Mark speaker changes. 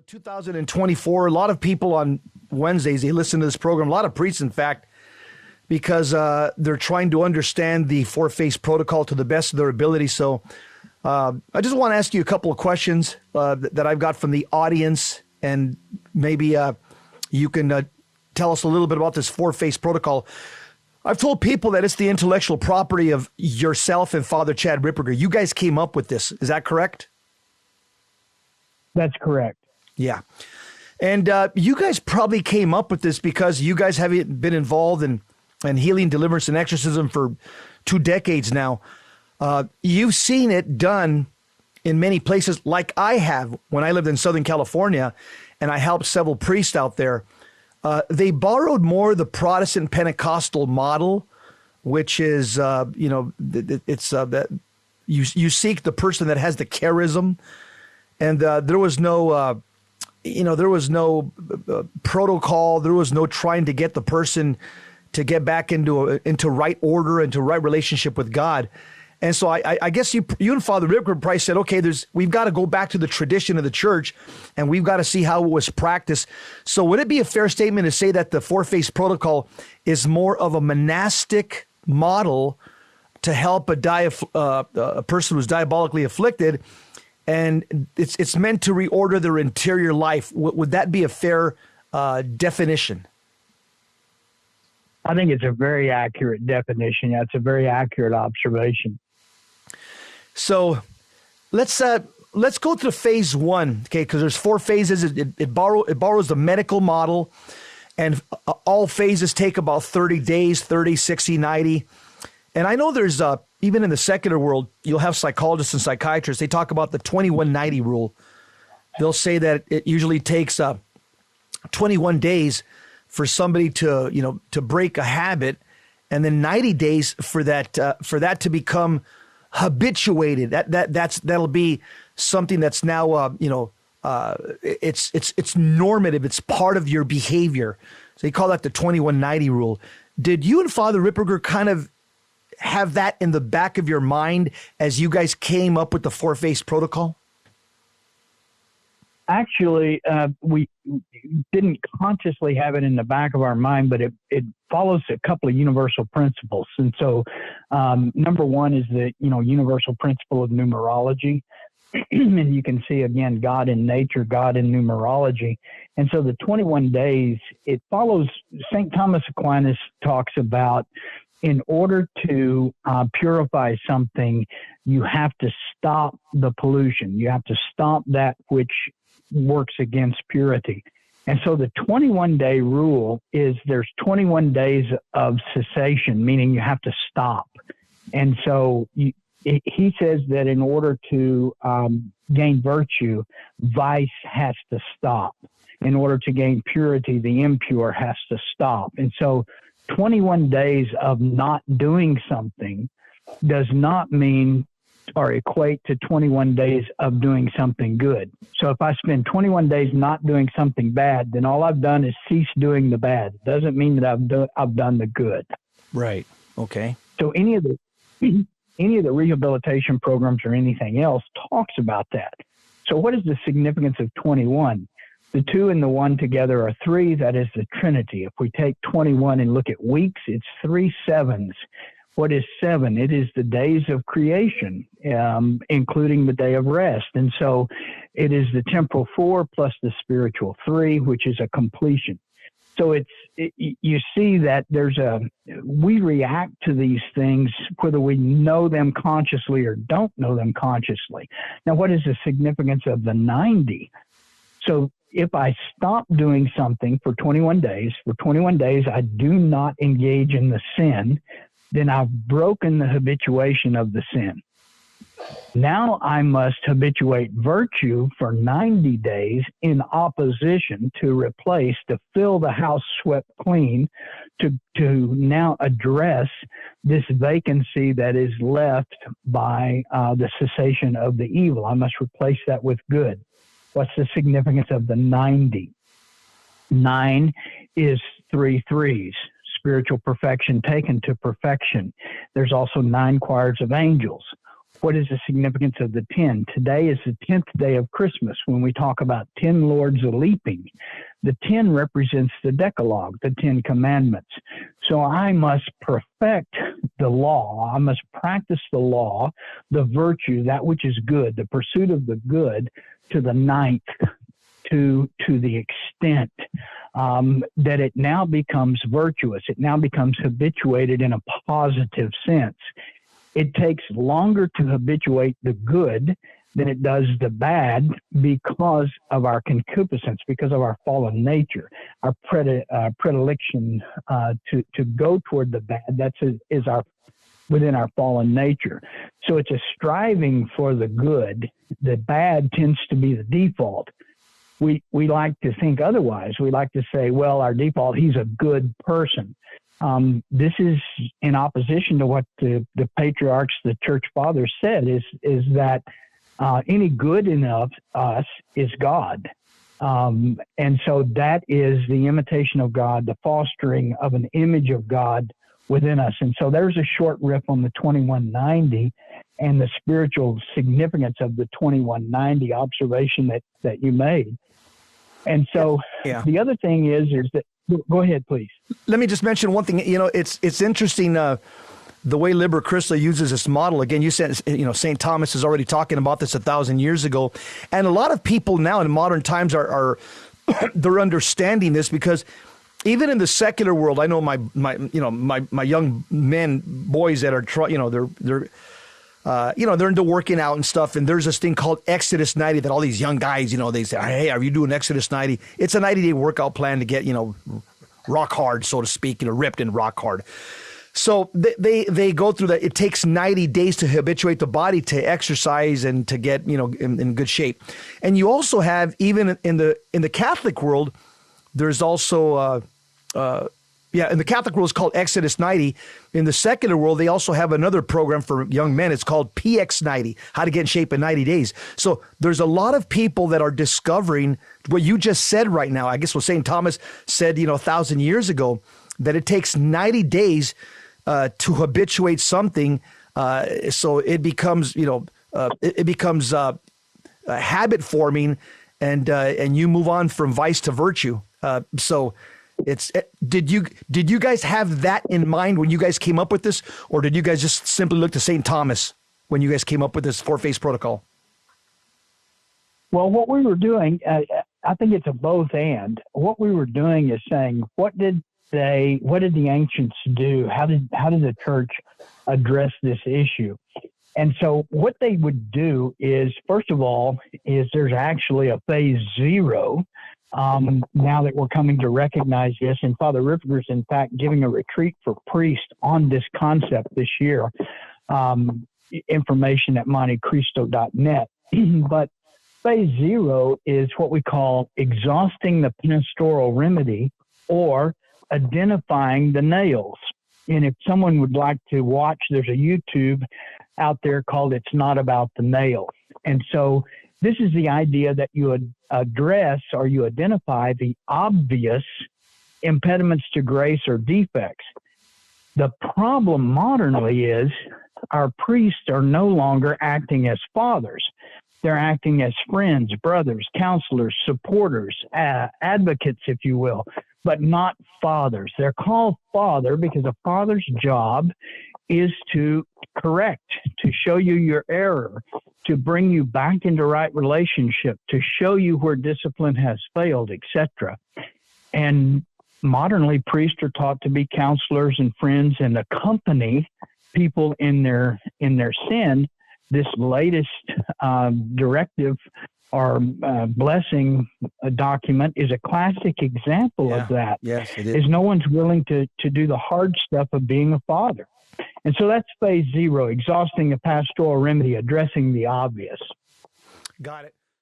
Speaker 1: 2024, a lot of people on Wednesdays, they listen to this program, a lot of priests, in fact, because they're trying to understand the four-phase protocol to the best of their ability. So I just want to ask you a couple of questions that I've got from the audience, and maybe you can tell us a little bit about this four-phase protocol. I've told people that it's the intellectual property of yourself and Father Chad Ripperger. You guys came up with this. Is that correct?
Speaker 2: That's correct.
Speaker 1: Yeah. And you guys probably came up with this because you guys have been involved in healing, deliverance, and exorcism for 2 decades now. You've seen it done in many places, like I have when I lived in Southern California, and I helped several priests out there. They borrowed more the Protestant Pentecostal model, which is, it's that you seek the person that has the charism, and there was no protocol. There was no trying to get the person to get back into right order, into right relationship with God. And so I guess you and Father Ripper probably said, okay, we've got to go back to the tradition of the church, and we've got to see how it was practiced. So would it be a fair statement to say that the four-phase protocol is more of a monastic model to help a person who's diabolically afflicted, and it's meant to reorder their interior life? Would that be a fair definition?
Speaker 2: I think it's a very accurate definition. That's a very accurate observation.
Speaker 1: So let's go to phase 1, okay? Because there's 4 phases. It borrows the medical model, and all phases take about 30 days, 30, 60, 90. And I know there's even in the secular world, you'll have psychologists and psychiatrists. They talk about the 21-90 rule. They'll say that it usually takes 21 days for somebody to break a habit, and then 90 days for that to become habituated. That'll be something that's now it's normative. It's part of your behavior. So they call that the 21-90 rule. Did you and Father Ripperger kind of have that in the back of your mind as you guys came up with the four-phase protocol?
Speaker 2: Actually, we didn't consciously have it in the back of our mind, but it follows a couple of universal principles. And so, number one is the universal principle of numerology, and you can see again God in nature, God in numerology. And so, the 21 days, it follows. St. Thomas Aquinas talks about, in order to purify something, you have to stop the pollution. You have to stop that which works against purity. And so the 21-day rule is there's 21 days of cessation, meaning you have to stop. And so he says that in order to gain virtue, vice has to stop. In order to gain purity, the impure has to stop. And so 21 days of not doing something does not mean or equate to 21 days of doing something good. So if I spend 21 days not doing something bad, then all I've done is cease doing the bad. It doesn't mean that I've done the good.
Speaker 1: Right. Okay.
Speaker 2: So any of the rehabilitation programs or anything else talks about that. So what is the significance of 21? The 2 and the 1 together are 3. That is the Trinity. If we take 21 and look at weeks, it's 3 sevens. What is 7? It is the days of creation, including the day of rest. And so it is the temporal 4 plus the spiritual 3, which is a completion. So you see that we react to these things whether we know them consciously or don't know them consciously. Now, what is the significance of the 90? So if I stop doing something for 21 days, I do not engage in the sin, then I've broken the habituation of the sin. Now I must habituate virtue for 90 days in opposition to fill the house swept clean, to now address this vacancy that is left by the cessation of the evil. I must replace that with good. What's the significance of the 90? 9 is 3 threes. Spiritual perfection taken to perfection. There's also 9 choirs of angels. What is the significance of the 10? Today is the 10th day of Christmas. When we talk about 10 Lords a leaping, the 10 represents the Decalogue, the 10 Commandments. So I must perfect the law. I must practice the law, the virtue, that which is good, the pursuit of the good, to the ninth, to the extent that it now becomes virtuous. It now becomes habituated in a positive sense. It takes longer to habituate the good than it does the bad because of our concupiscence, because of our fallen nature, our predilection to go toward the bad. Is within our fallen nature. So it's a striving for the good. The bad tends to be the default. We like to think otherwise. We like to say, well, our default, he's a good person. This is in opposition to what the patriarchs, the church fathers said, is that any good in us is God. And so that is the imitation of God, the fostering of an image of God within us. And so there's a short riff on the 2190 and the spiritual significance of the 2190 observation that you made. And so The other thing is that, go ahead, please.
Speaker 1: Let me just mention one thing. It's interesting the way Liber Christo uses this model. Again, you said, St. Thomas is already talking about this 1,000 years ago. And a lot of people now in modern times are they're understanding this, because even in the secular world, I know my young men, boys that are they're into working out and stuff. And there's this thing called Exodus 90 that all these young guys, they say, hey, are you doing Exodus 90? It's a 90-day workout plan to get, rock hard, so to speak, ripped and rock hard. So they go through that. It takes 90 days to habituate the body to exercise and to get, in good shape. And you also have, even in the Catholic world, there's also, in the Catholic world, it's called Exodus 90. In the secular world, they also have another program for young men. It's called PX 90, how to get in shape in 90 days. So there's a lot of people that are discovering what you just said right now. I guess what St. Thomas said, 1,000 years ago, that it takes 90 days to habituate something. So it becomes, habit forming, and you move on from vice to virtue. Did you guys have that in mind when you guys came up with this, or did you guys just simply look to St. Thomas when you guys came up with this four-phase protocol?
Speaker 2: Well, what we were doing, I think it's a both and. What we were doing is saying, what did the ancients do? How did the church address this issue? And so what they would do is, first of all, there's actually a phase 0. Now that we're coming to recognize this, and Father Ripper's, in fact, giving a retreat for priests on this concept this year. Information at montecristo.net. But phase 0 is what we call exhausting the pastoral remedy, or identifying the nails. And if someone would like to watch, there's a YouTube out there called It's Not About the Nail. And so this is the idea that you address, or you identify, the obvious impediments to grace or defects. The problem modernly is our priests are no longer acting as fathers. They're acting as friends, brothers, counselors, supporters, advocates, if you will, but not fathers. They're called father because a father's job is to correct, to show you your error, to bring you back into right relationship, to show you where discipline has failed, etc. And modernly, priests are taught to be counselors and friends and accompany people in their sin. This latest directive or blessing document is a classic example of that.
Speaker 1: Yes, it is.
Speaker 2: No one's willing to do the hard stuff of being a father. And so that's phase 0, exhausting the pastoral remedy, addressing the obvious.
Speaker 1: Got it.